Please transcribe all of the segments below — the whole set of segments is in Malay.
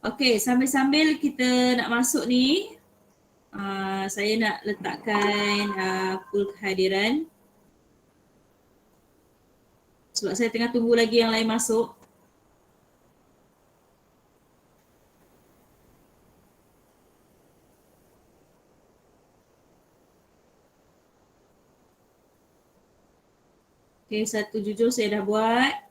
Okey, sambil-sambil kita nak masuk ni, saya nak letakkan pool kehadiran. Sebab saya tengah tunggu lagi yang lain masuk. Okey, satu jujur saya dah buat.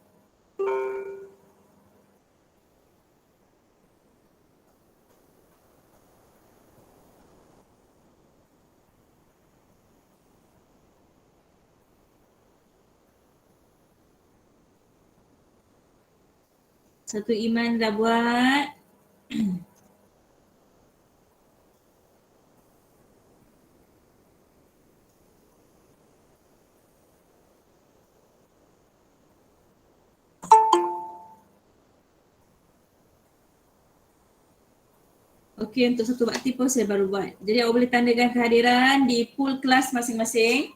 Satu Iman dah buat. Okey, untuk satu bakti pun saya baru buat. Jadi awak boleh tandakan kehadiran di pool kelas masing-masing.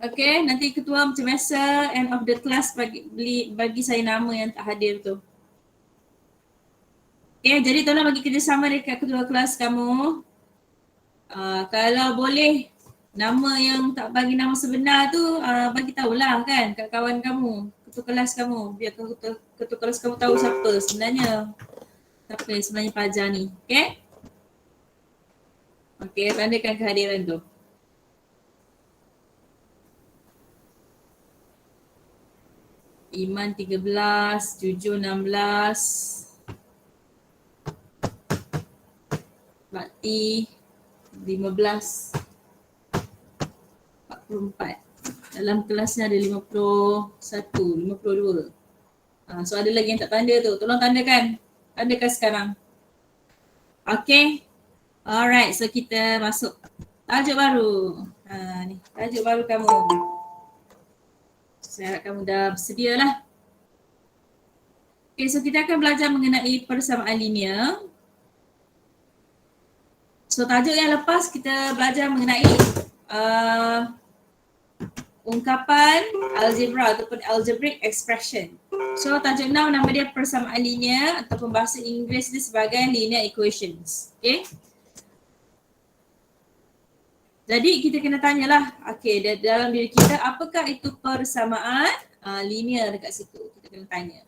Okey, nanti ketua macam biasa end of the class bagi saya nama yang tak hadir tu. Okey, jadi tolong bagi kerjasama dekat ketua kelas kamu. Kalau boleh nama yang tak bagi nama sebenar tu bagi tahulah kan kat kawan kamu, ketua kelas kamu, biar ketua kelas kamu tahu siapa sebenarnya. Siapa yang sebenarnya pelajar ni, okey? Okey, tandakan kehadiran tu. Iman 13, Jujur 16, Bakti 15, 44. Dalam kelasnya ada 51, 52. So ada lagi yang tak tanda tu, tolong tandakan. Tandakan sekarang. Okay. Alright, so kita masuk tajuk baru. Ni, tajuk baru kamu. Saya harap kamu dah bersedia lah. Okay, so kita akan belajar mengenai persamaan linear. So tajuk yang lepas kita belajar mengenai ungkapan algebra ataupun algebraic expression. So tajuk 6 nama dia persamaan linear ataupun bahasa Inggeris dia sebagai linear equations. Okay. Jadi kita kena tanyalah, okay, dalam diri kita apakah itu persamaan linear dekat situ. Kita kena tanya.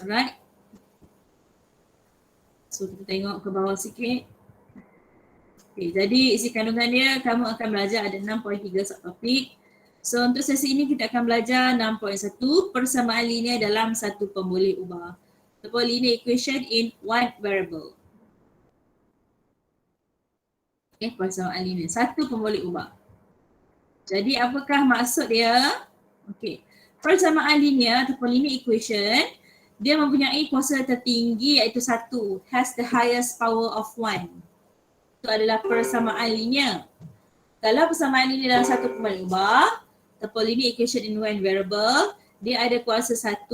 Alright. So kita tengok ke bawah sikit. Okay, jadi isi kandungan dia kamu akan belajar ada 6.3 subtopik. So untuk sesi ini kita akan belajar 6.1 persamaan linear dalam satu pemboleh ubah ataupun linear equation in one variable. Okay, persamaan linear satu pemboleh ubah. Jadi apakah maksud dia? Okay, persamaan linear ataupun linear equation dia mempunyai kuasa tertinggi iaitu 1, has the highest power of 1. Itu adalah persamaan linear. Kalau persamaan linear dalam satu pemboleh ubah ataupun linear equation in one variable, dia ada kuasa 1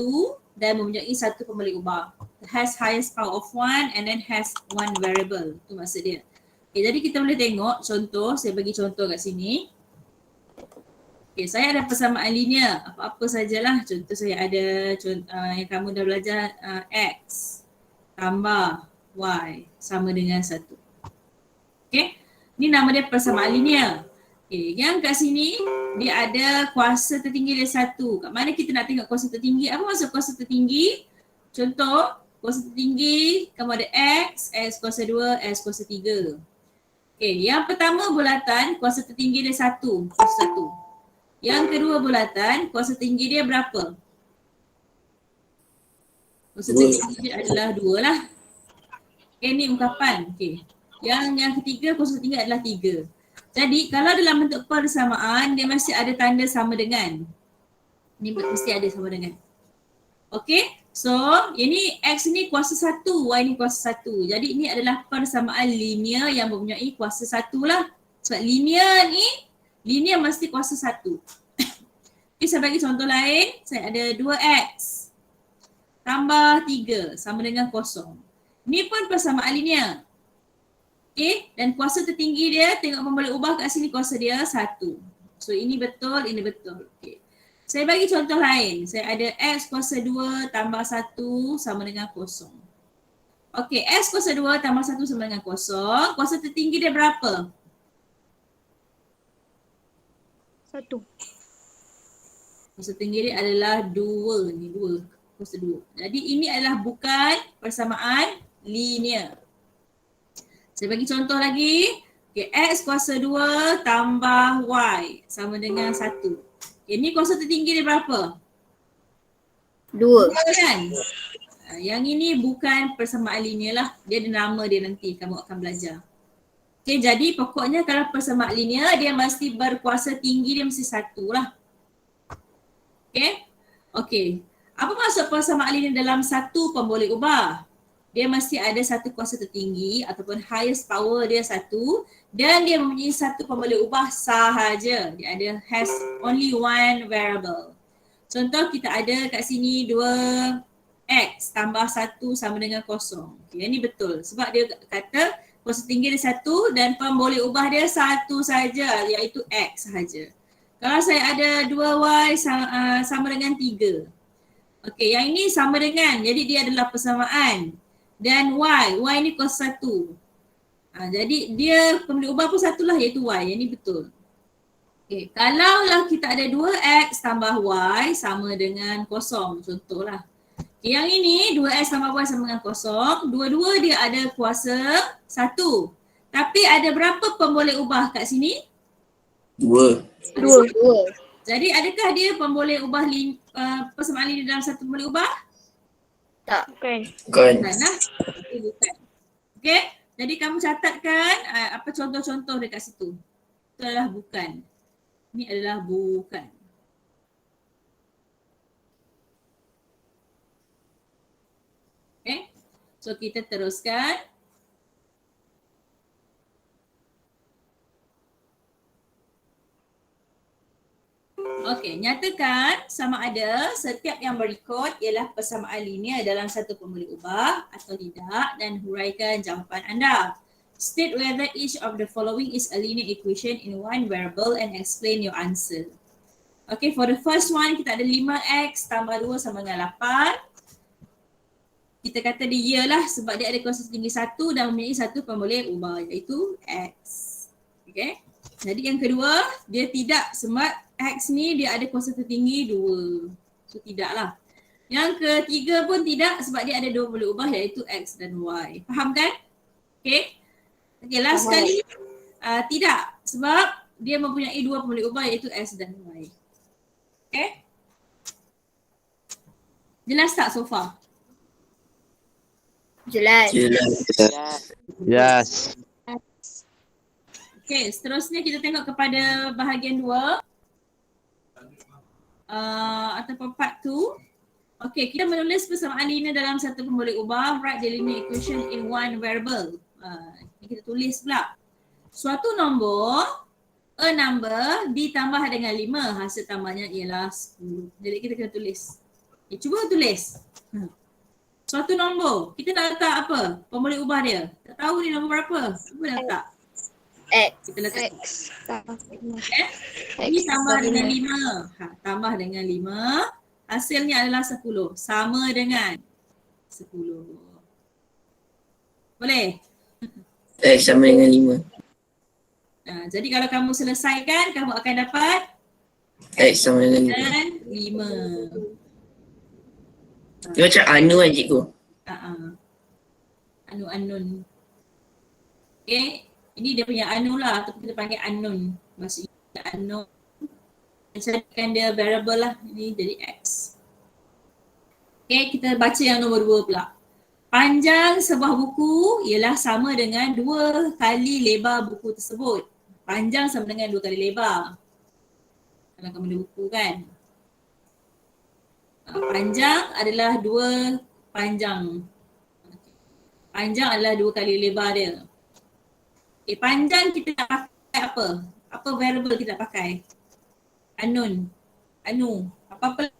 dan mempunyai satu pemboleh ubah. Has highest power of 1 and then has one variable. Itu maksud dia. Okay, jadi kita boleh tengok contoh, saya bagi contoh kat sini. Okay, saya ada persamaan linear, apa-apa sajalah. Contoh saya ada yang kamu dah belajar X tambah Y sama dengan 1. Okay, ni nama dia persamaan linear. Okay, yang kat sini dia ada kuasa tertinggi dia 1. Kat mana kita nak tengok kuasa tertinggi? Apa maksud kuasa tertinggi? Contoh, kuasa tertinggi kamu ada X, X kuasa 2, X kuasa 3. Okay, yang pertama bulatan kuasa tertinggi dia 1, kuasa 1. Yang kedua bulatan kuasa tinggi dia berapa? Kuasa tertinggi dia adalah 2 lah. Okay, ni ungkapan. Okay. Yang ketiga kuasa tertinggi adalah 3. Jadi kalau dalam bentuk persamaan dia mesti ada tanda sama dengan. Ni mesti ada sama dengan. Okay, so ini X ni kuasa 1, Y ni kuasa 1. Jadi ini adalah persamaan linear yang mempunyai kuasa 1 lah. Sebab linear ni, linear mesti kuasa 1. Okay, saya bagi contoh lain. Saya ada 2X tambah 3 sama dengan 0. Ni pun persamaan linear. Okay, dan kuasa tertinggi dia, tengok pemboleh ubah kat sini kuasa dia 1. So ini betul, ini betul. Okay. Saya bagi contoh lain. Saya ada X kuasa 2 tambah 1 sama dengan kosong. Okey, X kuasa 2 tambah 1 sama dengan kosong. Kuasa tertinggi dia berapa? 1. Kuasa tertinggi dia adalah 2 ni, 2. Kuasa 2. Jadi ini adalah bukan persamaan linear. Saya bagi contoh lagi. Okay, X kuasa 2 tambah Y sama dengan 1. Okay, ni kuasa tertinggi dia berapa? 2. 2 kan? Yang ini bukan persamaan linear lah. Dia ada nama dia nanti kamu akan belajar. Okay, jadi pokoknya kalau persamaan linear dia mesti berkuasa tinggi dia mesti 1 lah. Okay? Okay. Apa maksud persamaan linear dalam satu pun boleh ubah? Dia mesti ada satu kuasa tertinggi ataupun highest power dia 1 dan dia mempunyai satu pun boleh ubah sahaja. Dia ada has only one variable. Contoh kita ada kat sini 2x tambah 1 sama dengan kosong. Okay, ini betul sebab dia kata kuasa tinggi dia 1 dan pun boleh ubah dia satu saja iaitu x sahaja. Kalau saya ada 2y sama dengan 3. Okey, yang ini sama dengan, jadi dia adalah persamaan. Dan y ni kuasa 1. Jadi dia boleh ubah pun satulah iaitu y, yang ini betul. Okey, kalaulah kita ada 2x tambah y sama dengan kosong, contohlah. Okay, yang ini 2x tambah y sama dengan kosong, dua-dua dia ada kuasa 1. Tapi ada berapa pemboleh ubah kat sini? 2. 2. Jadi adakah dia pemboleh ubah persamaan linear dalam satu pemboleh ubah? Tak. Bukan. Bukan. Bukan lah. Bukan. Okey, jadi kamu catatkan apa contoh-contoh dekat situ. Itu adalah bukan. Ini adalah bukan. Okey, so kita teruskan. Okey, nyatakan sama ada setiap yang berikut ialah persamaan linear dalam satu pemboleh ubah atau tidak dan huraikan jawapan anda. State whether each of the following is a linear equation in one variable and explain your answer. Okay, for the first one kita ada 5x tambah 2 sama dengan 8. Kita kata dia ialah sebab dia ada kuasa tinggi 1 dan mempunyai satu pemboleh ubah iaitu x. Okay. Jadi yang kedua, dia tidak sebab x ni dia ada kuasa tertinggi 2. So tidaklah. Yang ketiga pun tidak sebab dia ada dua pemboleh ubah iaitu x dan y. Faham kan? Okay. Okay, last sekali. Tidak sebab dia mempunyai dua pemboleh ubah iaitu x dan y. Okay. Jelas tak so far? Jelas. Yes. Okay, seterusnya kita tengok kepada bahagian 2 ataupun part 2. Okay, kita menulis persamaan linear dalam satu pemboleh ubah. Write the linear equation in one variable. Kita tulis pula. Suatu nombor, a number ditambah dengan 5. Hasil tambahnya ialah 10. Jadi kita kena tulis. Okay, cuba tulis. Suatu nombor, kita nak letak apa? Pemboleh ubah dia. Tak tahu ni nombor berapa. Cuba nak letak. X. Kita letak X. ini tambah dengan 5. Tambah dengan 5. Hasilnya adalah 10. Sama dengan 10. Boleh? X sama dengan 5. Jadi kalau kamu selesaikan, kamu akan dapat X sama dengan 5. Dia macam anu kan cikgu? Anu-anun. Okay. Ini dia punya anu lah ataupun kita panggil unknown. Maksudnya unknown. Jadikan dia variable lah. Ini jadi X. Okay, kita baca yang nombor 2 pula. Panjang sebuah buku ialah sama dengan 2 kali lebar buku tersebut. Panjang sama dengan 2 kali lebar. Kalau kamu ada buku kan. Panjang adalah 2 panjang. Panjang adalah 2 kali lebar dia. Okay, panjang kita nak pakai apa? Apa variable kita nak pakai? Unknown. Anu. Apa-apa.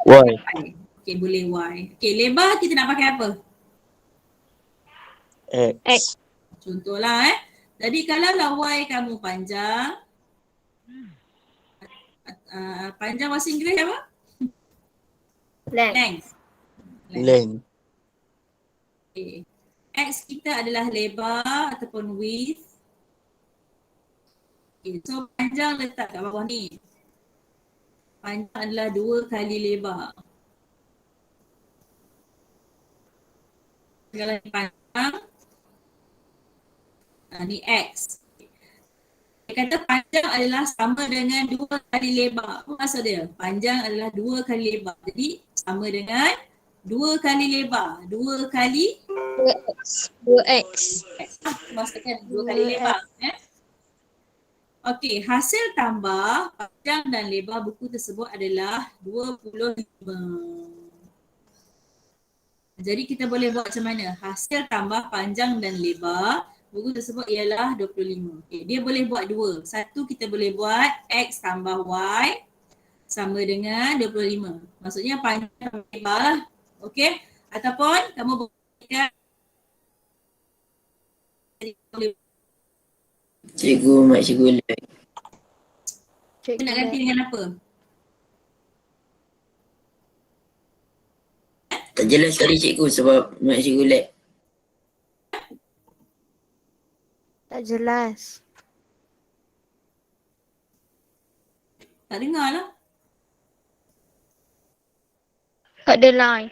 Y. Okay, boleh Y. Okay, lebar kita nak pakai apa? X. Contohlah Jadi kalau lah Y kamu panjang, Panjang bahasa Inggeris apa? Length. Length. Length. Okay. X kita adalah lebar ataupun width. Okay. So panjang letak kat bawah ni. Panjang adalah 2 kali lebar. Segala panjang. Ni X. Dia kata panjang adalah sama dengan 2 kali lebar. Apa maksud dia? Panjang adalah 2 kali lebar. Jadi sama dengan 2 kali lebar. 2 kali 2x. X. Maksudnya 2 kali lebar. Okey, hasil tambah panjang dan lebar buku tersebut adalah 25. Jadi kita boleh buat macam mana? Hasil tambah panjang dan lebar buku tersebut ialah 25. Okay, dia boleh buat dua. Satu kita boleh buat X tambah Y sama dengan 25. Maksudnya panjang dan lebar lah. Okey? Ataupun kamu boleh Cikgu, mak cikgu lag. nak ganti dengan apa? Tak jelas tadi cikgu sebab mak cikgu lag. Tak jelas. Tak dengar lah. Tak ada line.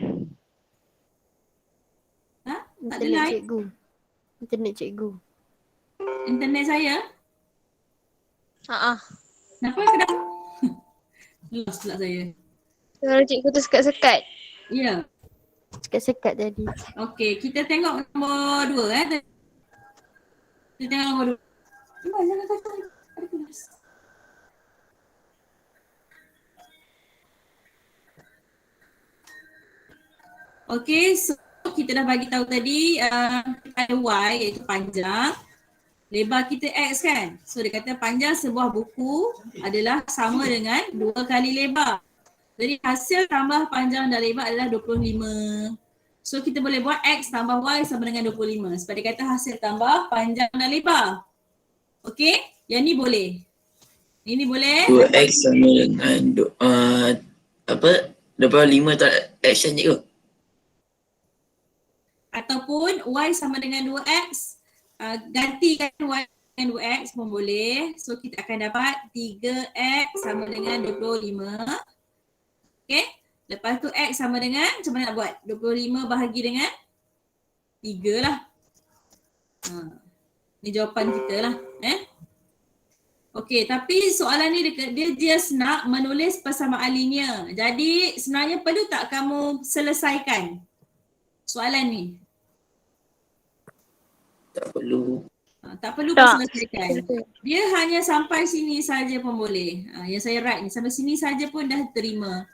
Ha? Tak ada Internet line? cikgu. Internet cikgu. Internet saya? Kenapa? Lost pula saya. Suara cikgu tu sekat-sekat. Ya. Sekat-sekat tadi. Okey, kita tengok nombor 2 Kita tengok nombor 2. Jangan kacau. Ada kelas. Okey, so kita dah bagi tahu tadi ada Y iaitu panjang. Lebar kita X kan. So dia kata panjang sebuah buku adalah sama dengan 2 kali lebar. Jadi hasil tambah panjang dan lebar adalah 25. So kita boleh buat X tambah Y sama dengan 25. Sebab dia kata hasil tambah panjang dan lebar. Okey, yang ni boleh. Ini boleh. 2x sama dengan apa? 25 tak action cikgu. Ataupun Y sama dengan 2X. Gantikan Y dengan 2X pun boleh. So kita akan dapat 3X sama dengan 25. Okay. Lepas tu X sama dengan, macam mana nak buat? 25 bahagi dengan 3 lah. Ni jawapan kita lah. Okay, tapi soalan ni dia just nak menulis persamaan linear. Jadi sebenarnya perlu tak kamu selesaikan soalan ni? Tak perlu. Tak perlu Tak. selesaikan. Dia hanya sampai sini saja pun boleh. Yang saya write ni sampai sini saja pun dah terima.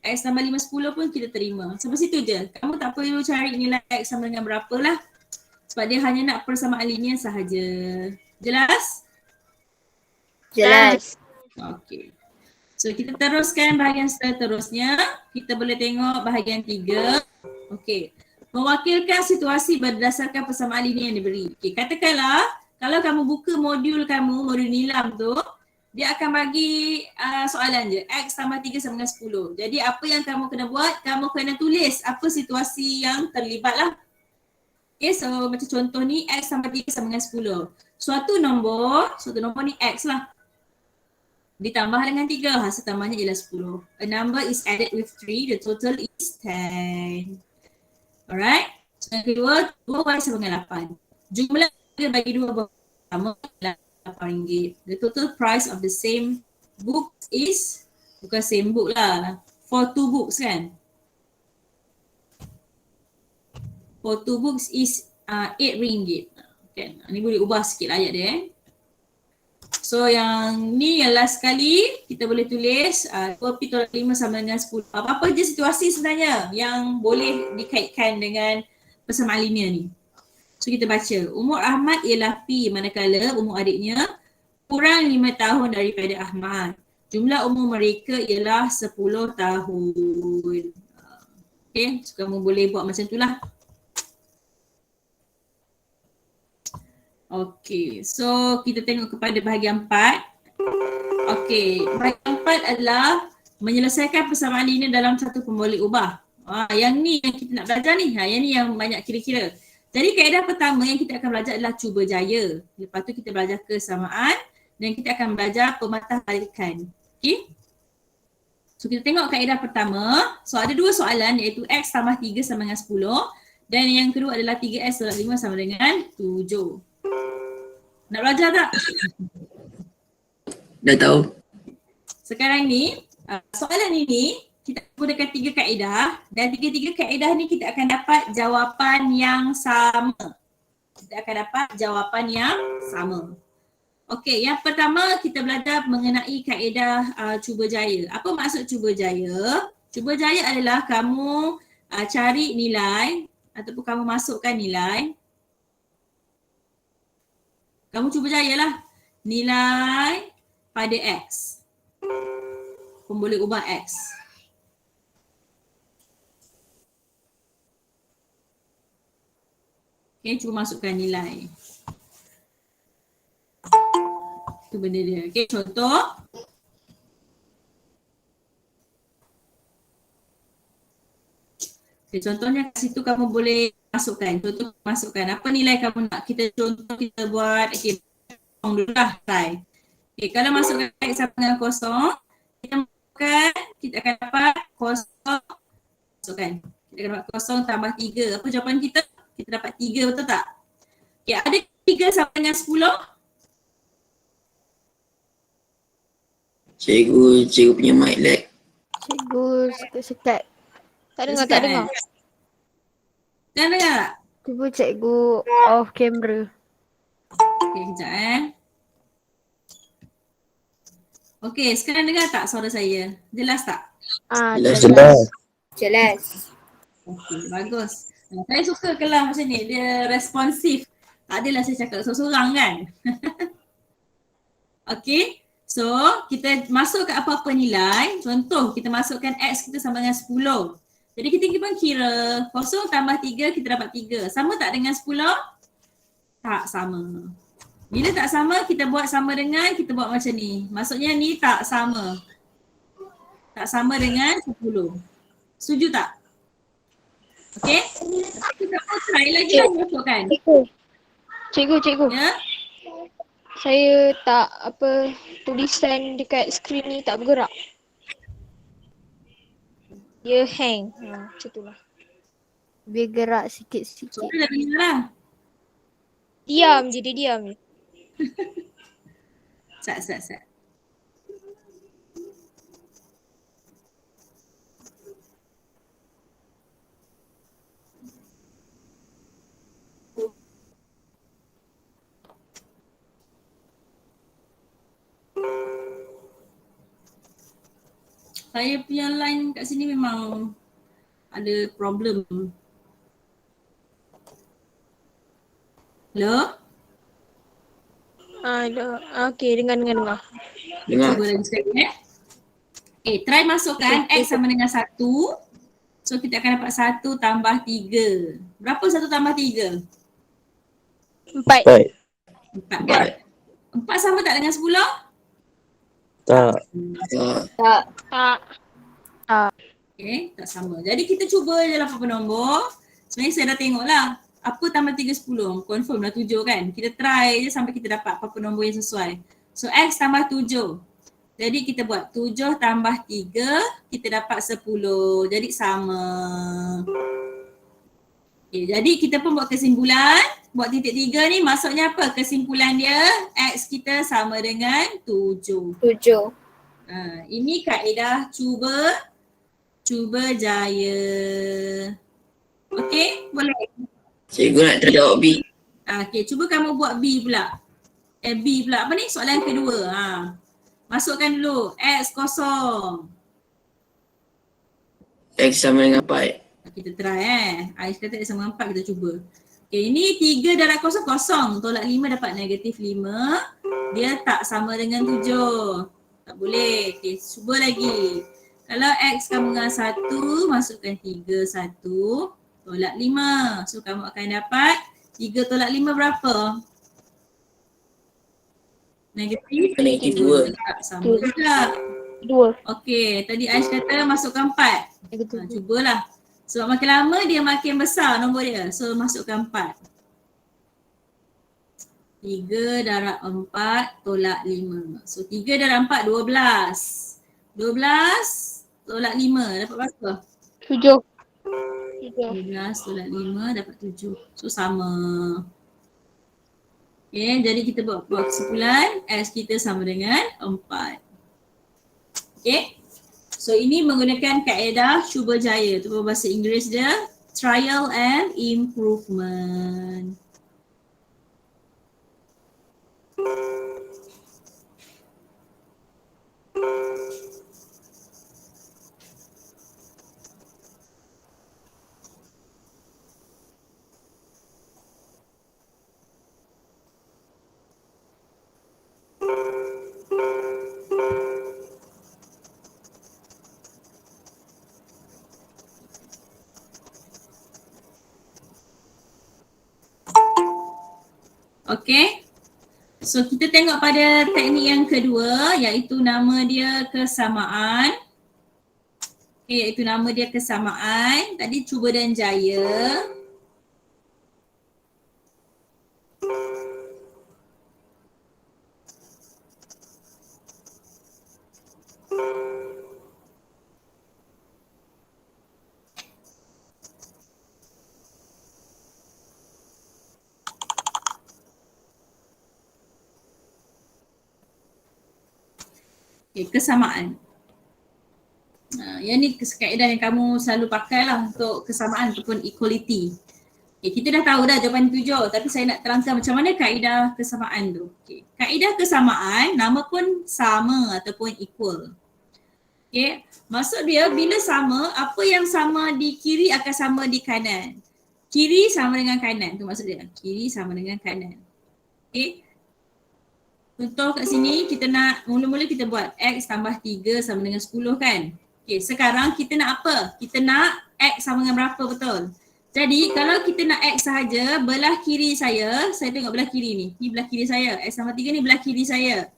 X tambah 5, 10 pun kita terima. Sampai situ je. Kamu tak perlu cari nilai X sama dengan berapa lah. Sebab dia hanya nak persamaan linear sahaja. Jelas? Jelas. Okey. So kita teruskan bahagian seterusnya. Kita boleh tengok bahagian 3. Okey. Mewakilkan situasi berdasarkan persamaan linear yang diberi. Okay, katakanlah kalau kamu buka modul nilam tu, dia akan bagi soalan je. X tambah 3 sama dengan 10. Jadi apa yang kamu kena buat? Kamu kena tulis apa situasi yang terlibat lah. Okay, so macam contoh ni X tambah 3 sama dengan 10. Suatu nombor ni X lah. Ditambah dengan 3, hasil tambahnya ialah 10. A number is added with 3, the total is 10. Alright. So yang kedua, 2Y sama dengan 8. Jumlah dia bagi 2 sama adalah RM8. The total price of the same book is, bukan same book lah, for 2 books kan. For 2 books is RM8. Kan? Ni boleh ubah sikit ayat dia So yang ni yang last kali kita boleh tulis 2P tolak 5 sama dengan 10. Apa-apa je situasi sebenarnya yang boleh dikaitkan dengan persamaan linear ni. So kita baca. Umur Ahmad ialah P manakala umur adiknya kurang 5 tahun daripada Ahmad. Jumlah umur mereka ialah 10 tahun. Okay, so kamu boleh buat macam tu lah. Okay, so kita tengok kepada bahagian 4. Okey, bahagian 4 adalah menyelesaikan persamaan linear dalam satu pemboleh ubah. Yang ni yang kita nak belajar ni. Yang ni yang banyak kira-kira. Jadi kaedah pertama yang kita akan belajar adalah cuba jaya. Lepas tu kita belajar kesamaan dan kita akan belajar pematah balikan. Okey. So kita tengok kaedah pertama. So ada dua soalan iaitu X tambah 3 sama dengan 10 dan yang kedua adalah 3X tolak 5 sama dengan 7. Nak belajar tak? Dah tahu. Sekarang ni, soalan ini kita gunakan 3 kaedah dan 3 kaedah ni kita akan dapat jawapan yang sama. Kita akan dapat jawapan yang sama. Okey, yang pertama kita belajar mengenai kaedah cuba jaya. Apa maksud cuba jaya? Cuba jaya adalah kamu cari nilai ataupun kamu masukkan nilai. Kamu cuba jayalah nilai pada X. Pemboleh ubah X. Okay, cuba masukkan nilai. Itu benda dia. Okay, contoh. Okay, contohnya kat situ kamu boleh masukkan. Contoh masukkan. Apa nilai kamu nak? Kita contoh kita buat. Okay, dulu lah. Try. Okay, kalau masukkan X sama dengan kosong, kita masukkan, kita akan dapat kosong. Masukkan. Kita akan dapat kosong tambah 3. Apa jawapan kita? Kita dapat 3, betul tak? Okay, ada 3 sama dengan 10? Cikgu punya mic lag. Cikgu sekat-sekat. Tak dengar, tak dengar. Jangan dengar tak? Cuba cikgu off camera. Okay, kejap Okay, sekarang dengar tak suara saya? Jelas tak? Jelas. Jelas. Okay, bagus. Saya suka kelas macam ni, dia responsif. Tak adalah saya cakap seorang-seorang kan? Okay, so kita masuk ke apa-apa nilai. Contoh, kita masukkan X kita sama dengan 10. Jadi kita pun kira 0 tambah 3 kita dapat 3. Sama tak dengan 10? Tak sama. Bila tak sama, kita buat sama dengan, kita buat macam ni. Maksudnya ni tak sama. Tak sama dengan 10. Setuju tak? Okay? Kita pun try lagi lah masukkan. Cikgu. Ya? Saya tak tulisan dekat skrin ni tak bergerak. Dia hang. Macam tu lah. Biar gerak sikit-sikit. Kita dah dengar lah. Diam je, dia diam je. Sat. Saya punya line kat sini memang ada problem. Hello? Okey, dengar. Dengar. Cuba lagi sekali Okay, try masukkan X sama dengan 1. So kita akan dapat 1 tambah 3. Berapa 1 tambah 3? 4. 4 kan? 4 sama tak dengan 10? Tak. Tak. Okay, tak sama. Jadi kita cuba je lah apa nombor. Sebenarnya saya dah tengok lah. Apa tambah 3, 10? Confirm lah 7 kan? Kita try je sampai kita dapat apa nombor yang sesuai. So X tambah 7. Jadi kita buat 7 tambah 3, kita dapat 10. Jadi sama. Okay, jadi kita pun buat kesimpulan. Buat titik 3 ni maksudnya apa? Kesimpulan dia X kita sama dengan 7. Ini kaedah cuba jaya. Okey, boleh? Cikgu nak terjawab B. Okey, cuba kamu buat B pula. B pula. Apa ni? Soalan kedua. Masukkan dulu X kosong. X sama dengan 4. Kita try Ais kata X sama 4, kita cuba. Okay, ini 3 darab kosong, kosong. Tolak 5 dapat negatif 5. Dia tak sama dengan 7. Tak boleh. Okay, cuba lagi. Kalau X kamu dengan 1, masukkan 3, 1. Tolak 5. So kamu akan dapat 3 tolak 5 berapa? Negatif Negatif 2. 2. Sama juga. 2. Okey, tadi Aish kata masukkan 4. Negatif Cubalah. Sebab makin lama dia makin besar nombor dia. So masukkan 4. 3 darab 4 tolak 5. So 3 darab 4, 12. 12 tolak 5 dapat berapa? 7. 12 tolak 5 dapat 7. So sama. Okay, jadi kita buat kesimpulan S kita sama dengan 4. Okay. So ini menggunakan kaedah cuba jaya. Itu bahasa Inggeris dia trial and improvement. Okay. So kita tengok pada teknik yang kedua iaitu nama dia kesamaan. Okay, iaitu nama dia kesamaan. Tadi cuba dan jaya. Okay, kesamaan. Yang ni kaedah yang kamu selalu pakai lah untuk kesamaan ataupun equality. Okay, kita dah tahu dah jawapan 7 tapi saya nak terangkan macam mana kaedah kesamaan tu. Okay. Kaedah kesamaan nama pun sama ataupun equal. Okay. Maksud dia bila sama, apa yang sama di kiri akan sama di kanan. Kiri sama dengan kanan tu maksud dia. Kiri sama dengan kanan. Okay. Contoh kat sini kita nak mula-mula kita buat X tambah 3 sama dengan 10 kan. Okay, sekarang kita nak apa? Kita nak X sama dengan berapa betul? Jadi kalau kita nak X sahaja, belah kiri saya tengok belah kiri ni. Ni belah kiri saya. X tambah 3 ni belah kiri saya.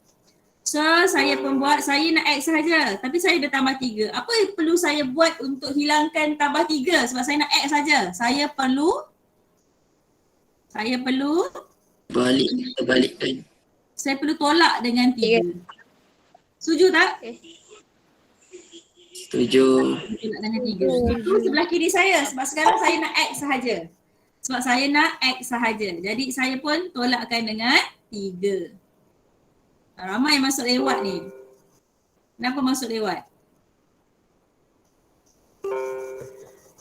So saya pun buat, saya nak X sahaja. Tapi saya dah tambah 3. Apa yang perlu saya buat untuk hilangkan tambah 3? Sebab saya nak X sahaja. Saya perlu Balikkan. saya perlu tolak dengan 3. Setuju tak? Setuju. Tolak dengan 3. Itu sebelah kiri saya sebab sekarang saya nak X sahaja. Sebab saya nak X sahaja. Jadi saya pun tolakkan dengan 3. Ramai yang masuk lewat ni. Kenapa masuk lewat?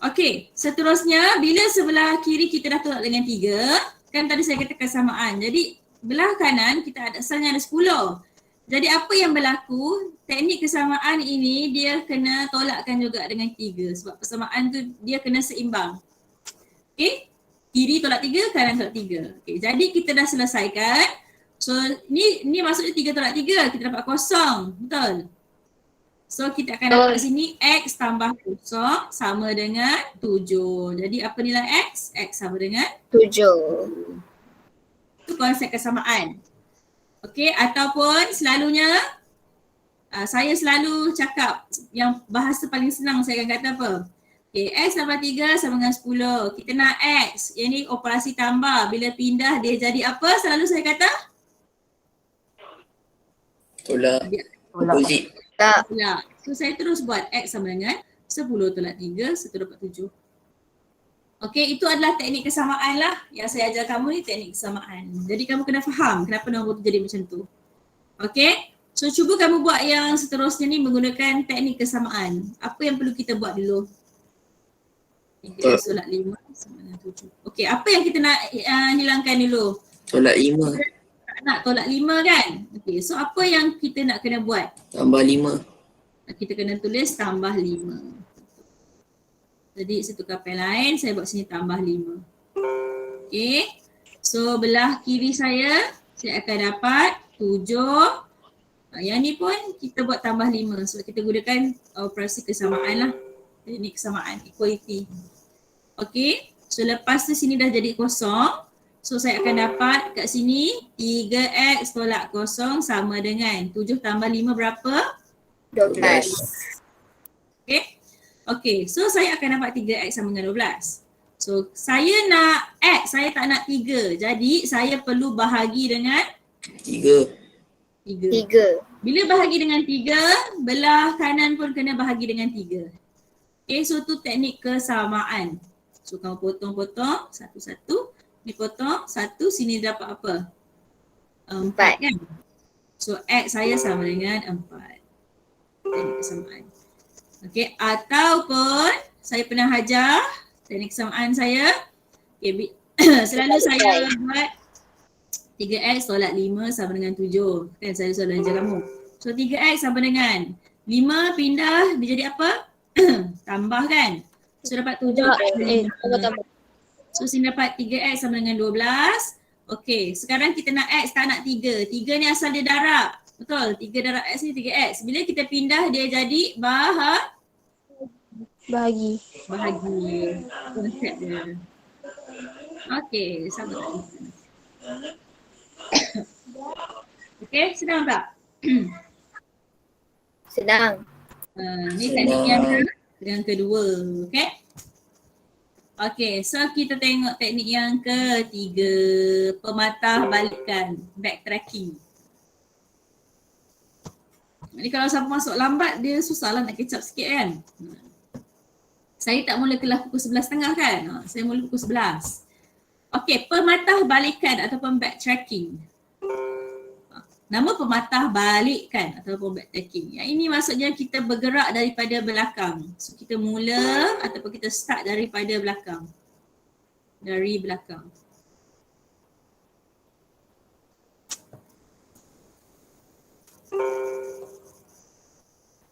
Okey, seterusnya bila sebelah kiri kita dah tolak dengan 3, kan tadi saya kata kesamaan. Jadi belah kanan kita ada asalnya ada 10. Jadi apa yang berlaku, teknik kesamaan ini dia kena tolakkan juga dengan 3 sebab persamaan tu dia kena seimbang. Okey, kiri tolak 3, kanan tolak 3. Okey, jadi kita dah selesaikan. So ni maksudnya 3 tolak 3, kita dapat kosong, betul? So kita akan dapat sini X tambah kosong sama dengan 7. Jadi apa nilai X? X sama dengan 7. Itu konsep kesamaan. Okey, ataupun selalunya saya selalu cakap yang bahasa paling senang saya akan kata apa? Okey, X tambah 3 sama dengan 10. Kita nak X. Yang ni operasi tambah. Bila pindah dia jadi apa? Selalu saya kata? Tolak. Opposite. Tolak. So saya terus buat X sama dengan 10 tolak 3, 1 dapat 7. Okey, itu adalah teknik kesamaan lah yang saya ajar kamu ni, teknik kesamaan. Jadi kamu kena faham kenapa nombor tu jadi macam tu. Okey, so cuba kamu buat yang seterusnya ni menggunakan teknik kesamaan. Apa yang perlu kita buat dulu? 3 tolak 5 sama dengan 7. Okey, apa yang kita nak hilangkan dulu? Tolak 5. Nak tolak 5 kan? Okey, so apa yang kita nak kena buat? Tambah 5. Kita kena tulis tambah 5. Jadi saya tukar pen lain, saya buat sini tambah 5. Okay. So belah kiri saya akan dapat 7. Yang ni pun kita buat tambah 5. So kita gunakan operasi kesamaan lah. Teknik kesamaan, equality. Okay. So lepas tu sini dah jadi kosong. So saya akan dapat kat sini 3x tolak kosong sama dengan 7 tambah 5 berapa? 12. Okay. Okay, so saya akan dapat 3x sama dengan 12. So saya nak x, saya tak nak 3. Jadi saya perlu bahagi dengan 3. 3. Bila bahagi dengan 3, belah kanan pun kena bahagi dengan 3. Okay, so tu teknik kesamaan. So kamu potong-potong satu-satu. Ni potong satu, sini dapat apa? 4 kan? So x saya sama dengan 4. Teknik kesamaan. Okay, ataupun saya pernah ajar teknik kesamaan saya. Okay, selalu saya buat 3x tolak 5 sama dengan 7. Kan saya selalu ajar kamu. So 3x sama dengan 5 pindah dia jadi apa? Tambah kan? So dapat 7. Tambah. So sini dapat 3x sama dengan 12. Okey, sekarang kita nak x, tak nak 3. 3 ni asal dia darab. Betul? 3 darab x ni 3x. Bila kita pindah dia jadi Bahagi. bahagi. Konsep dia. Okey, sama tak? Okey, senang tak? Senang. Ni teknik yang kedua. Okey? Okey, so kita tengok teknik yang ketiga. Pematah balikan, backtracking. Ni kalau siapa masuk lambat, dia susah lah nak catch up sikit kan. Saya tak mula kelas pukul 11.30 kan. Saya mula pukul 11. Okey, pematah balikan ataupun backtracking. Nama pematah balikkan ataupun backtracking. Yang ini maksudnya kita bergerak daripada belakang. So kita mula ataupun kita start daripada belakang. Dari belakang.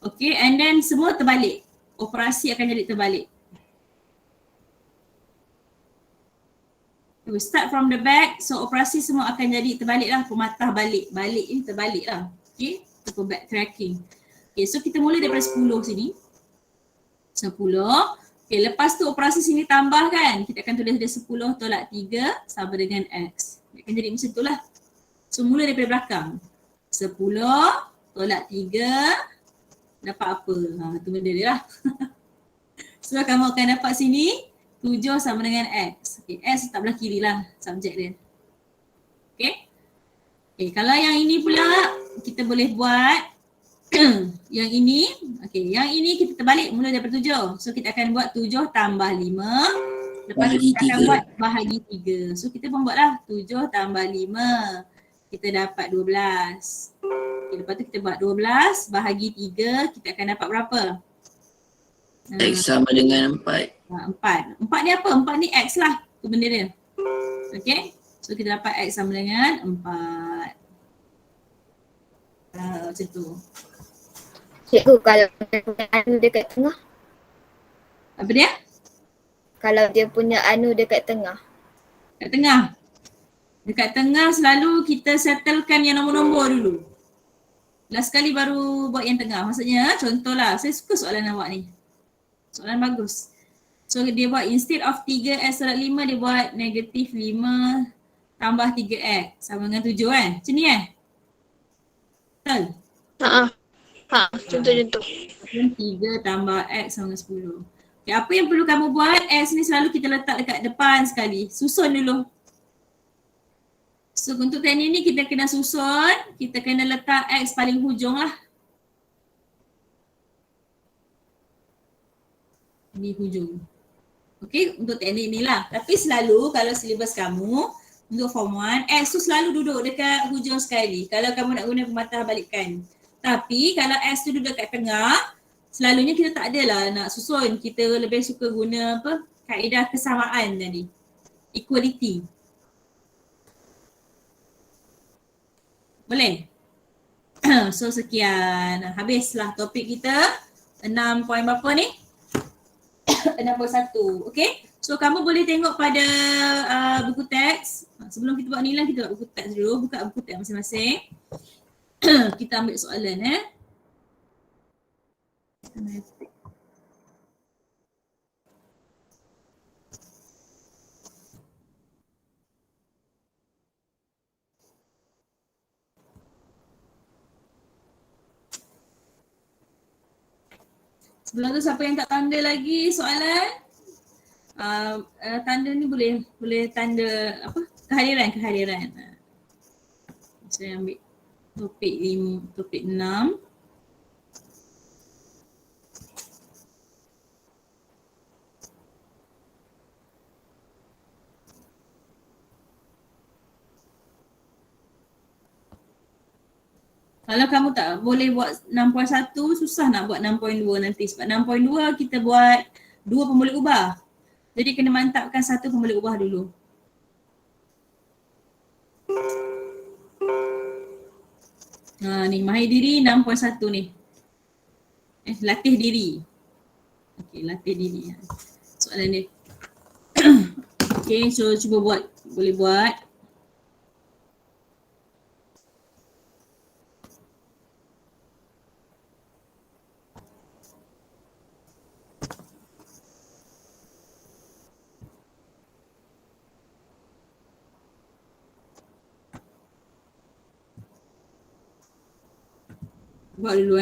Okay, and then semua terbalik. Operasi akan jadi terbalik. We start from the back, so operasi semua akan jadi terbalik lah, pematah balik. Balik ni terbalik lah. Okay, ataupun backtracking. Okay, so kita mula daripada 10 sini. 10. Okay, lepas tu operasi sini tambah kan. Kita akan tulis dia 10 tolak 3 sama dengan x. Dia akan jadi macam tu lah. So mula daripada belakang. 10 tolak 3 dapat apa? Tu benda dia lah. So kamu akan dapat sini 7 sama dengan x. Okay, x tak belah kiri lah subjek dia. Okay. Okay, kalau yang ini pula kita boleh buat yang ini. Okay, yang ini kita terbalik mula daripada 7. So kita akan buat 7 tambah 5. Lepas tu kita akan buat bahagi 3. So kita pun buatlah 7 tambah 5. Kita dapat 12. Okay, lepas tu kita buat 12 bahagi 3. Kita akan dapat berapa? X sama dengan 4. 4. 4 ni apa? 4 ni x lah. Tu benda dia. Okay. So kita dapat x sama dengan 4. Macam tu. Cikgu, kalau dia punya anu dekat tengah? Apa dia? Kalau dia punya anu dekat tengah? Kat tengah. Dekat tengah selalu kita settlekan yang nombor-nombor dulu. Last kali baru buat yang tengah. Maksudnya contohlah, saya suka soalan awak ni. Soalan bagus. So dia buat instead of 3x tolak 5, dia buat negatif 5 tambah 3x sama dengan 7 kan? Macam ni kan? Betul? Contoh-contoh. 3 tambah x sama dengan 10. Okay, apa yang perlu kamu buat? X ni selalu kita letak dekat depan sekali. Susun dulu. So untuk teknik ni kita kena susun. Kita kena letak x paling hujung lah. Di hujung. Okay, untuk teknik ni lah. Tapi selalu kalau silibus kamu untuk form 1, x tu selalu duduk dekat hujung sekali. Kalau kamu nak guna pematah balikkan. Tapi kalau x tu duduk dekat tengah, selalunya kita tak adalah nak susun. Kita lebih suka guna apa? Kaedah kesamaan tadi. Equality. Boleh? So sekian. Habislah topik kita. 6 poin berapa ni? 61. Okay. So kamu boleh tengok pada buku teks. Sebelum kita buat nilai, kita buat buku teks dulu. Buka buku teks masing-masing. Kita ambil soalan Sebelum tu siapa yang tak tanda lagi soalan? Tanda ni boleh tanda apa? Kehadiran. Saya ambil topik 6. Kalau kamu tak boleh buat 6.1, susah nak buat 6.2 nanti. Sebab 6.2 kita buat 2 pemboleh ubah. Jadi kena mantapkan 1 pemboleh ubah dulu. Ni mahir diri 6.1 ni. Latih diri. Okey, latih diri. Soalan dia. Okey, so cuba buat. Boleh buat. Buat dulu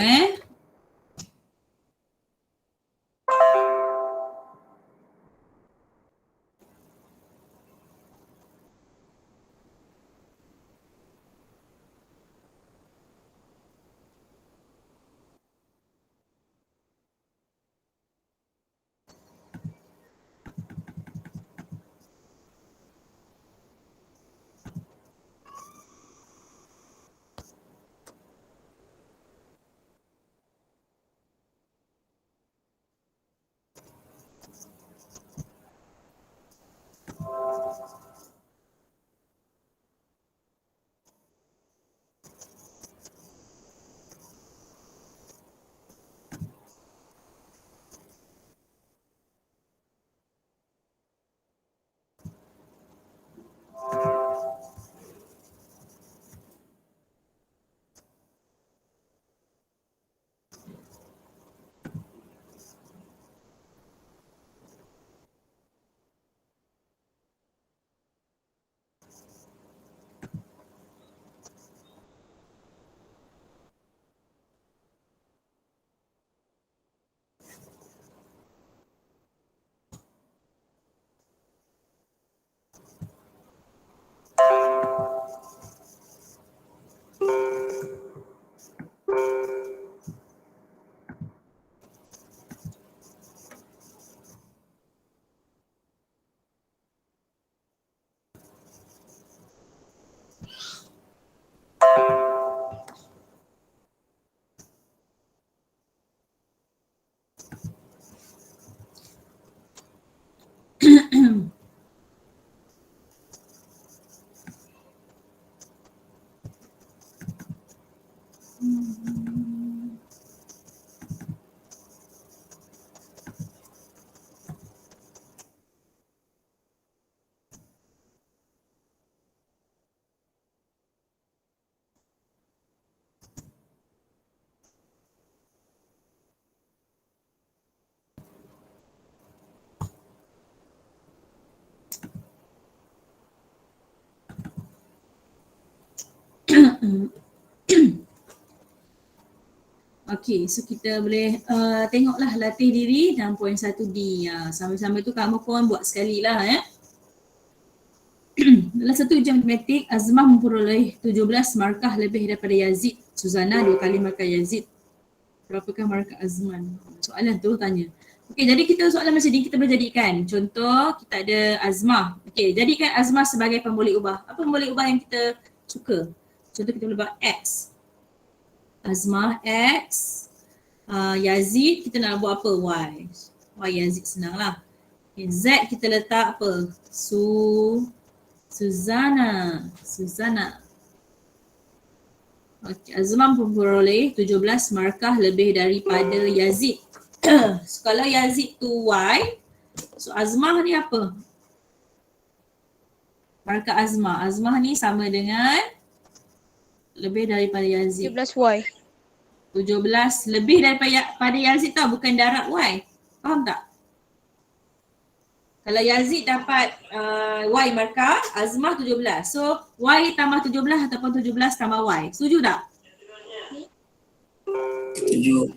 Okey, so kita boleh tengoklah latih diri 6.1D. Sama-sama tu kamu pun buat sekali lah Dalam satu ujian matematik, Azmah memperoleh 17 markah lebih daripada Yazid. Suzana 2 kali markah Yazid. Berapakah markah Azman? Soalan tu tanya. Okey, jadi kita soalan macam ni kita boleh jadikan. Contoh kita ada Azmah. Okey, jadikan Azmah sebagai pemboleh ubah. Apa pemboleh ubah yang kita suka? Contoh kita boleh buat X. Azmah X. Yazid kita nak buat apa? Y. Y Yazid senang lah. Okay, Z kita letak apa? Suzana. Okay, Azmah memperoleh 17 markah lebih daripada Yazid. So, kalau Yazid tu Y, so Azmah ni apa? Markah Azmah. Azmah ni sama dengan lebih daripada Yazid. 17Y. 17 lebih daripada Yazid tau, bukan darab Y. Faham tak? Kalau Yazid dapat Y markah, Azmah 17. So Y tambah 17 ataupun 17 tambah Y. Setuju tak? Setuju.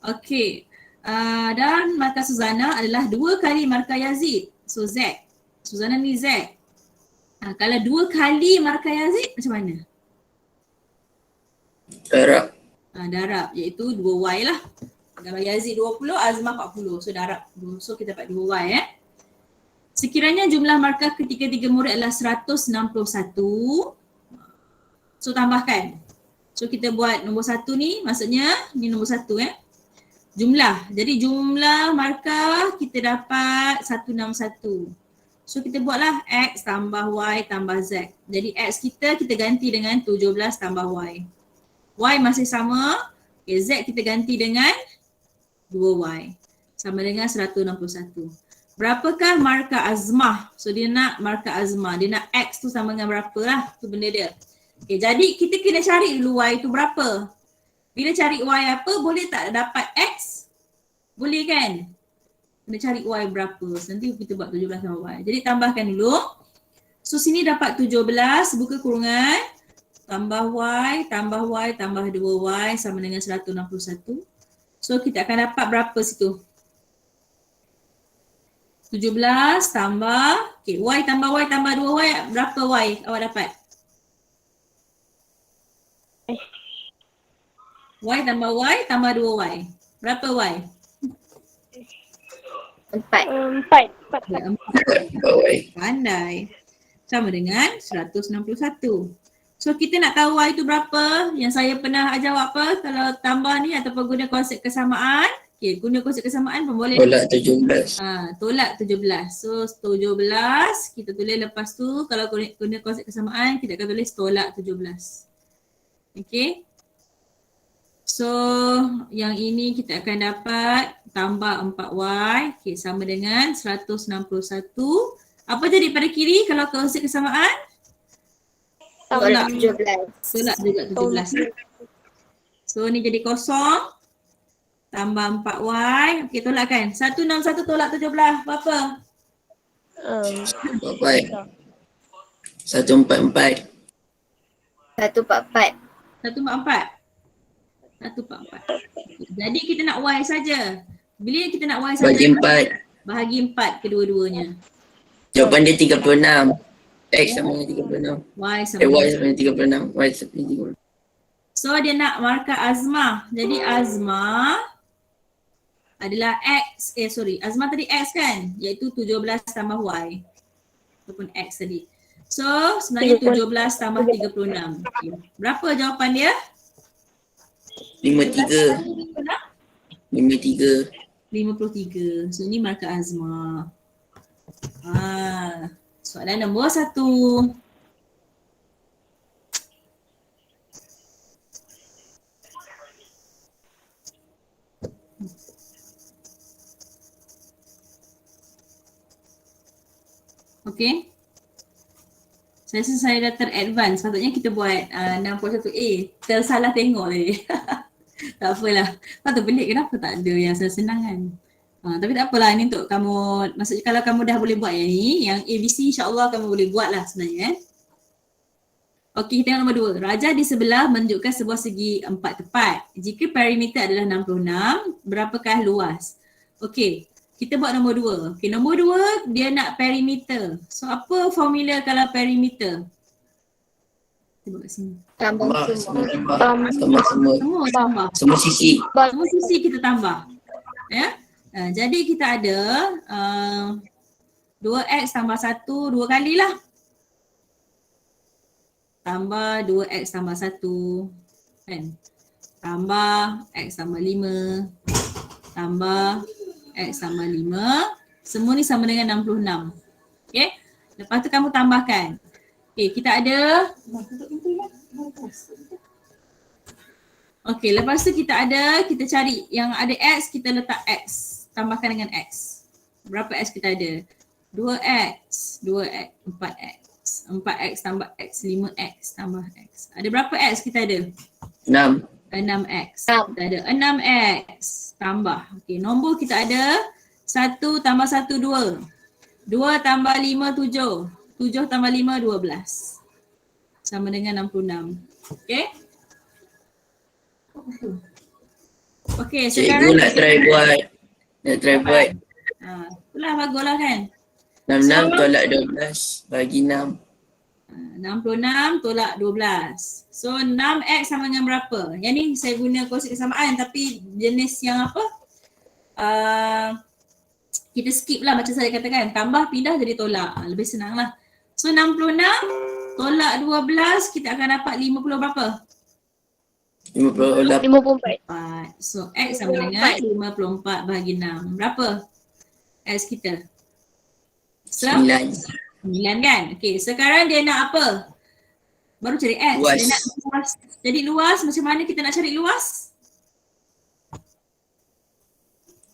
Okey. Dan markah Suzana adalah 2 kali markah Yazid. So Z. Suzana ni Z. Kalau 2 kali markah Yazid macam mana? Darab. Darab iaitu 2Y lah. Kalau Yazid 20, Azmah 40. So darab. So kita dapat 2Y Sekiranya jumlah markah ketiga-tiga murid adalah 161. So tambahkan. So kita buat nombor 1 ni, maksudnya ni nombor 1 jumlah. Jadi jumlah markah kita dapat 161. So kita buatlah X tambah Y tambah Z. Jadi X kita ganti dengan 17 tambah Y. Y masih sama. Okay, Z kita ganti dengan 2Y. Sama dengan 161. Berapakah markah Azmah? So dia nak markah Azmah. Dia nak X tu sama dengan berapa lah. Tu benda dia. Okay, jadi kita kena cari dulu Y tu berapa. Bila cari Y apa, boleh tak dapat X? Boleh kan? Kena cari Y berapa. Nanti kita buat 17 sama Y. Jadi tambahkan dulu. So sini dapat 17, buka kurungan. Tambah Y, tambah Y, tambah 2Y sama dengan 161. So kita akan dapat berapa situ? 17 tambah, okay, Y tambah 2Y, berapa Y awak dapat? Y tambah 2Y, berapa Y? 4. 4. Pandai. Sama dengan 161. So kita nak tahu Y itu berapa? Yang saya pernah ajar awak apa? Kalau tambah ni ataupun guna konsep kesamaan. Okay, guna konsep kesamaan pun boleh. Tolak 17. Tolak 17. So 17 kita tulis, lepas tu kalau guna konsep kesamaan kita akan tulis tolak 17. Okay. So yang ini kita akan dapat tambah 4Y. Okay, sama dengan 161. Apa jadi pada kiri kalau konsep kesamaan? Tolak 17. Tolak juga 17. So ni jadi kosong. Tambah 4Y. Okey, tolakkan. 161 tolak 17. Berapa? Berapa? 144. 144. 144. 144. Jadi kita nak Y saja. Bila kita nak Y saja? Bagi 4. Bahagi 4 kedua-duanya. Jawapan dia 36. X sama dengan 36. Y sama Y sama dengan 36. Y sama dengan 36. So dia nak markah Azmah. Jadi Azmah adalah X, Azmah tadi X kan? Iaitu 17 tambah Y. Ataupun X tadi. So sebenarnya 17 tambah 36. Okay. Berapa jawapan dia? 53. 53. So ni markah Azmah. Soalan nombor 1. Okay. Saya rasa saya dah teradvance. Patutnya kita buat 61A. Tersalah tengok tadi. Tak apalah. Patut pelik kenapa tak ada yang senang kan. Tapi tak apalah, ini untuk kamu. Maksudnya kalau kamu dah boleh buat yang ni, yang ABC insyaAllah kamu boleh buat lah sebenarnya. Okey, kita tengok nombor 2. Rajah di sebelah menunjukkan sebuah segi 4 tepat. Jika perimeter adalah 66, berapakah luas? Okey. Kita buat nombor 2. Okay, nombor 2 dia nak perimeter. So apa formula kalau perimeter? Kita buat kat sini. Tambah semua. Tambah. Semua sisi. Semua sisi kita tambah. Ya. Jadi kita ada 2x tambah 1 2 kali lah. Tambah 2x tambah 1 kan. Tambah x tambah 5. Tambah X tambah 5. Semua ni sama dengan 66. Okay. Lepas tu kamu tambahkan. Okay, kita ada. Okay, lepas tu kita cari yang ada X, kita letak X. Tambahkan dengan X. Berapa X kita ada? 2X, 2X, 4X. 4X tambah X, 5X tambah X. Ada berapa X kita ada? 6. 6X. Kita ada 6X tambah. Okey, nombor kita ada 1 tambah 1, 2. 2 tambah 5, 7. 7 tambah 5, 12. Sama dengan 66. Okey. Okey, Cikgu sekarang nak try buat itulah bagus lah kan. 66 tolak 12 bagi 6. 66 tolak 12. So 6x sama dengan berapa? Yang ni saya guna konsep kesamaan tapi jenis yang apa? Kita skip lah macam saya katakan. Tambah, pindah jadi tolak. Lebih senang lah. So 66 tolak 12 kita akan dapat 50 berapa? 58. 54. 4. So x sama dengan 54 bahagi 6. Berapa? X kita. 9. 9 kan? Okey, sekarang dia nak apa? Baru cari X. Luas. Dia nak luas. Jadi luas, macam mana kita nak cari luas?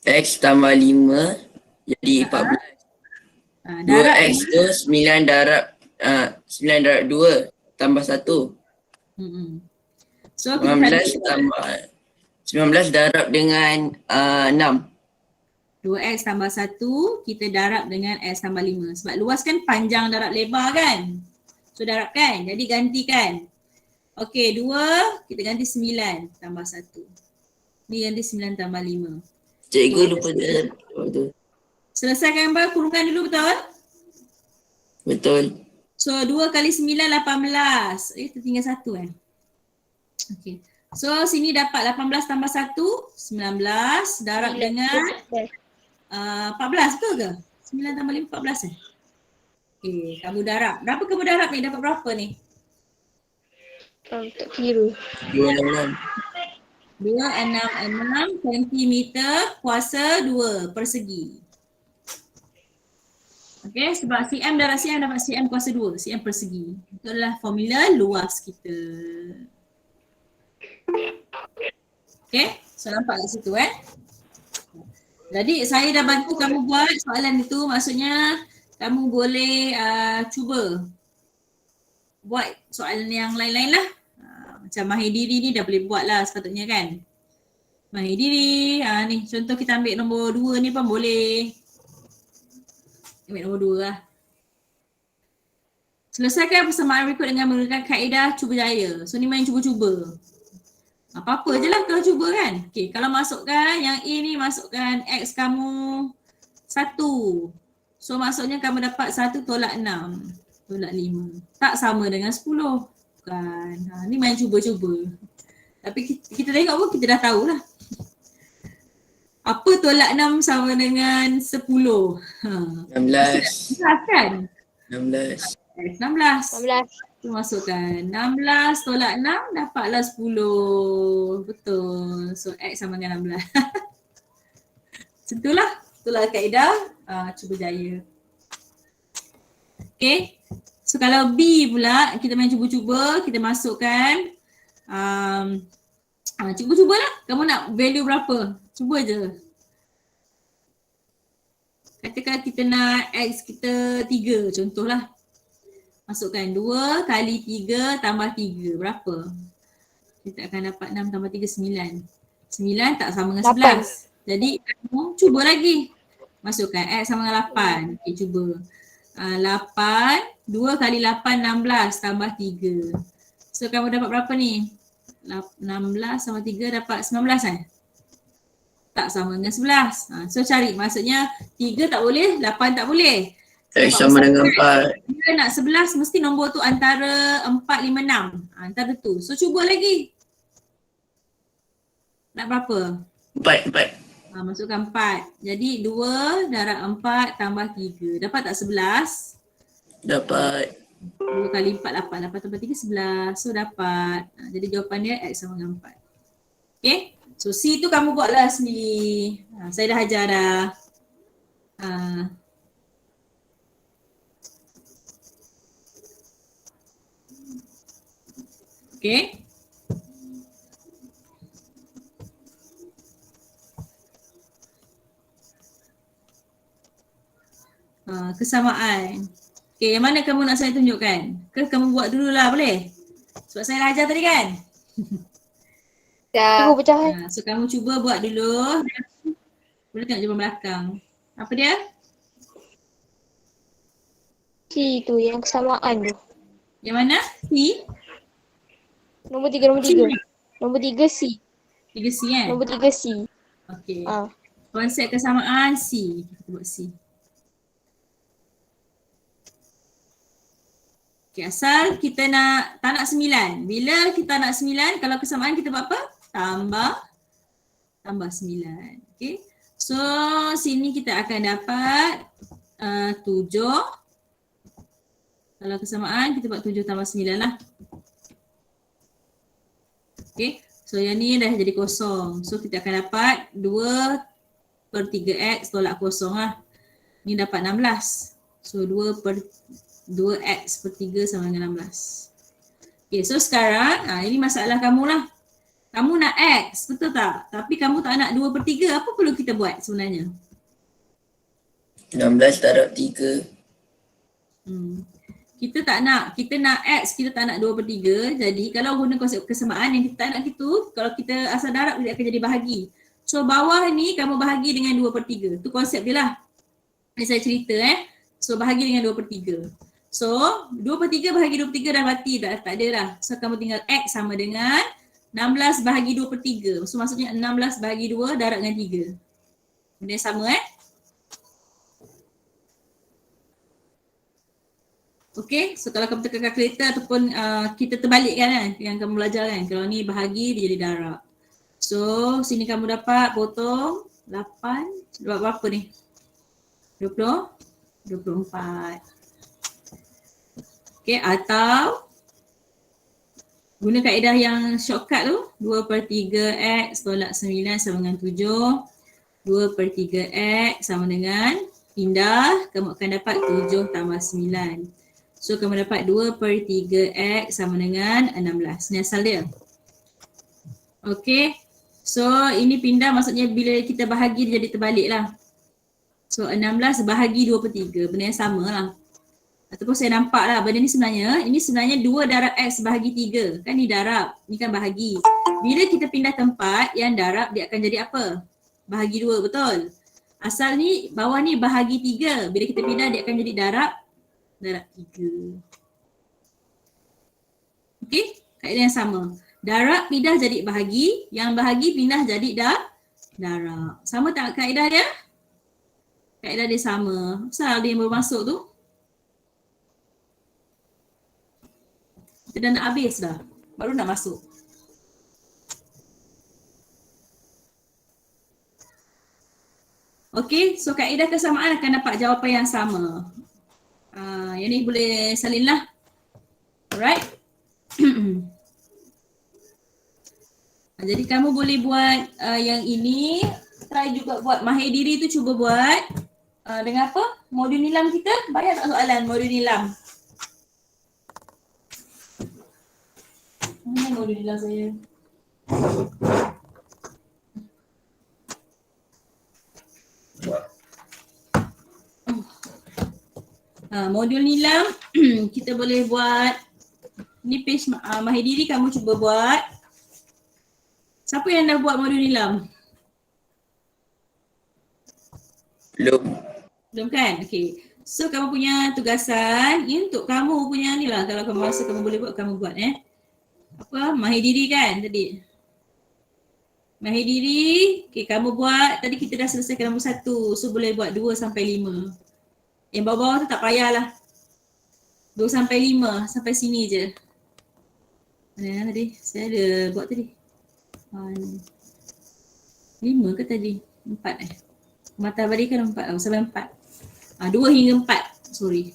X tambah 5 jadi 14. Darab 2x tu 9 darab 2 tambah 1. So kita 19 tambah 19 darab dengan 6. 2x tambah 1, kita darab dengan x tambah 5. Sebab luas kan panjang darab lebar kan? So darabkan, jadi gantikan. Okey, 2, kita ganti 9 tambah 1. Ni ganti 9 tambah 5. Cikgu lupa darab. Betul. Selesaikan gambar kurungan dulu, betul? Betul. So 2 kali 9, 18. Tertinggal 1 Okey. So sini dapat 18 tambah 1, 19 darab dengan 14, betul ke? 9 tambah 5, 14 Okey, kamu darab. Berapa kamu darab ni? Dapat berapa ni? Tak kira. 266. 266 cm kuasa 2 persegi. Okey, sebab cm darab cm dapat cm kuasa 2, cm persegi. Itu adalah formula luas kita. Okey, so nampak kat situ Jadi saya dah bantu kamu buat soalan itu, maksudnya kamu boleh cuba buat soalan yang lain-lain lah. Macam mahir diri ni dah boleh buat lah sepatutnya kan. Mahir diri, ni contoh kita ambil nombor 2 ni pun boleh. Ambil nombor 2 lah. Selesaikan persamaan berikut dengan menggunakan kaedah cuba jaya. So ni main cuba-cuba. Apa-apa je lah kalau cuba kan. Okay, kalau masukkan yang A ni masukkan X kamu 1. So maksudnya kamu dapat 1 tolak 6. Tolak 5. Tak sama dengan 10. Bukan. Ni main cuba-cuba. Tapi kita tengok pun kita dah tahulah. Apa tolak 6 sama dengan 10? 16. Jelas kan? 16. 16. 16. Tu masukkan 16 tolak 6 dapatlah 10. Betul. So X sama dengan 16. Itulah. Itulah kaedah cuba jaya. Okay. So kalau B pula kita main cuba-cuba, kita masukkan cuba-cubalah. Kamu nak value berapa? Cuba je. Katakan kita nak X kita 3 contohlah. Masukkan 2 kali 3 tambah 3. Berapa? Kita akan dapat 6 tambah 3, 9. 9 tak sama dengan 11. Jadi kamu cuba lagi. Masukkan X sama dengan 8. Okay, cuba. 8, 2 kali 8, 16 tambah 3. So kamu dapat berapa ni? 16 sama 3 dapat 19 Tak sama dengan 11. So cari, maksudnya 3 tak boleh, 8 tak boleh. X sama dengan 4. Dia nak 11 mesti nombor tu antara 4, 5, 6. Antara tu. So cuba lagi. Nak berapa? 4. Masukkan 4. Jadi 2 darab 4 tambah 3. Dapat tak 11? Dapat. 2 kali 4, 8. 8 tambah 3, 11. So dapat. Jadi jawapan dia X sama dengan 4. Okay. So C tu kamu buatlah sendiri. Saya dah ajar dah. Okay. Kesamaan. Okay, yang mana kamu nak saya tunjukkan? Ke kamu buat dululah, boleh? Sebab saya dah ajar tadi kan? Dah. Tunggu pecahan. So kamu cuba buat dulu. Boleh tengok jawapan belakang. Apa dia? C tu yang kesamaan tu. Yang mana? C? Nombor 3, nombor 3. Nombor 3 C. 3C kan? Nombor 3C. Okey. Ah. Konsep kesamaan C. Kita buat C. Okay, asal kita tak nak 9. Bila kita nak 9, kalau kesamaan kita buat apa? Tambah 9. Okay. So, sini kita akan dapat 7. Kalau kesamaan kita buat 7 tambah 9 lah. Okay. So, yang ni dah jadi kosong. So, kita akan dapat 2/3x tolak kosong lah. Ni dapat 16. So, 2x per 3 sama dengan 16. Okay, so sekarang ini masalah kamu lah. Kamu nak x, betul tak? Tapi kamu tak nak 2/3, apa perlu kita buat sebenarnya? 16 darab 3. Kita nak x, kita tak nak 2/3. Jadi kalau guna konsep kesamaan yang kita tak nak itu, kalau kita asal darab dia akan jadi bahagi. So bawah ni kamu bahagi dengan 2/3. Tu konsep dia lah. Ini saya cerita So bahagi dengan 2/3. So 2/3 bahagi 2/3 dah mati, tak ada dah. So kamu tinggal x sama dengan 16 bahagi 2/3. So maksudnya 16 bahagi 2 darab dengan 3. Benda yang sama Okay, so kalau kamu tekan kalkulator ataupun kita terbalikkan yang kamu belajar kan. Kalau ni bahagi dia jadi darab. So sini kamu dapat potong 8, dapat berapa ni? 24. Okay, atau guna kaedah yang shortcut tu, 2/3x tolak 9 sama dengan 7. 2/3x sama dengan, pindah, kamu akan dapat 7 tambah 9. So kamu dapat 2/3x sama dengan 16. Ni asal dia. Okay, so ini pindah maksudnya bila kita bahagi dia jadi terbalik lah. So 16 bahagi 2/3, benda yang sama lah. Ataupun saya nampak lah benda ni sebenarnya 2 darab x bahagi 3. Kan ni darab, ni kan bahagi. Bila kita pindah tempat, yang darab dia akan jadi apa? Bahagi 2, betul? Asal ni, bawah ni bahagi 3. Bila kita pindah dia akan jadi darab 3. Okay, kaedah yang sama. Darab pindah jadi bahagi, yang bahagi pindah jadi darab. Sama tak kaedah dia? Kaedah dia sama. Asal dia yang baru masuk tu? Kita dah nak habis dah. Baru nak masuk. Okay, so kaedah kesamaan akan dapat jawapan yang sama. Yang ni boleh salin lah. Alright. Jadi kamu boleh buat yang ini. Try juga buat mahir diri tu, cuba buat. Dengan apa? Modul nilam kita. Banyak tak soalan modul nilam? Mana modul nilam saya? Modul nilam kita boleh buat. Ni page mahir diri, kamu cuba buat. Siapa yang dah buat modul nilam? Belum kan? Okay. So kamu punya tugasan, ini untuk kamu punya ni lah. Kalau kamu rasa kamu boleh buat, kamu buat Apa? Mahir diri kan tadi? Mahir diri, okay, kamu buat. Tadi kita dah selesaikan nombor 1. So boleh buat 2 sampai 5. Yang bawah-bawah tu tak payahlah. 2 sampai 5, sampai sini je. Mana tadi? Saya ada buat tadi. 5 ke tadi? 4 Matahari kan 4, sampai 4. 2 hingga 4, sorry.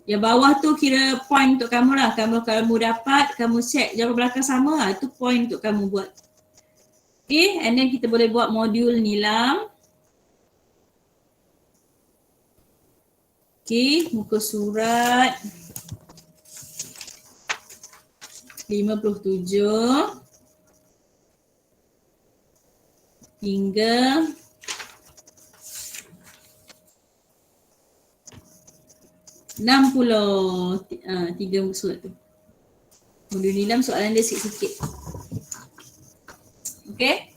Yang bawah tu kira point untuk kamu lah. Kamu dapat, kamu check jawapan belakang sama lah. Itu point untuk kamu buat. Okay, and then kita boleh buat modul nilam. Okay, muka surat 57 hingga 60. 3 muka surat tu. Modul nilam soalan dia sikit-sikit. Okay.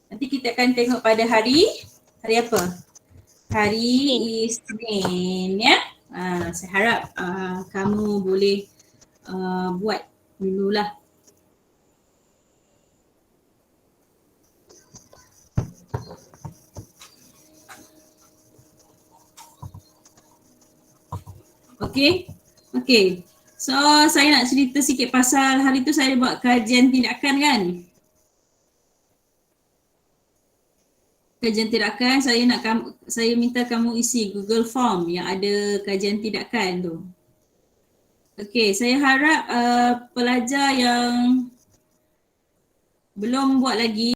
Nanti kita akan tengok pada hari apa? Hari Isnin ya. Saya harap kamu boleh buat dululah. Okey. Okey. So saya nak cerita sikit pasal hari tu saya buat kajian tindakan kan. Kajian tindakan saya minta kamu isi Google Form yang ada kajian tindakan tu. Okey, saya harap pelajar yang belum buat lagi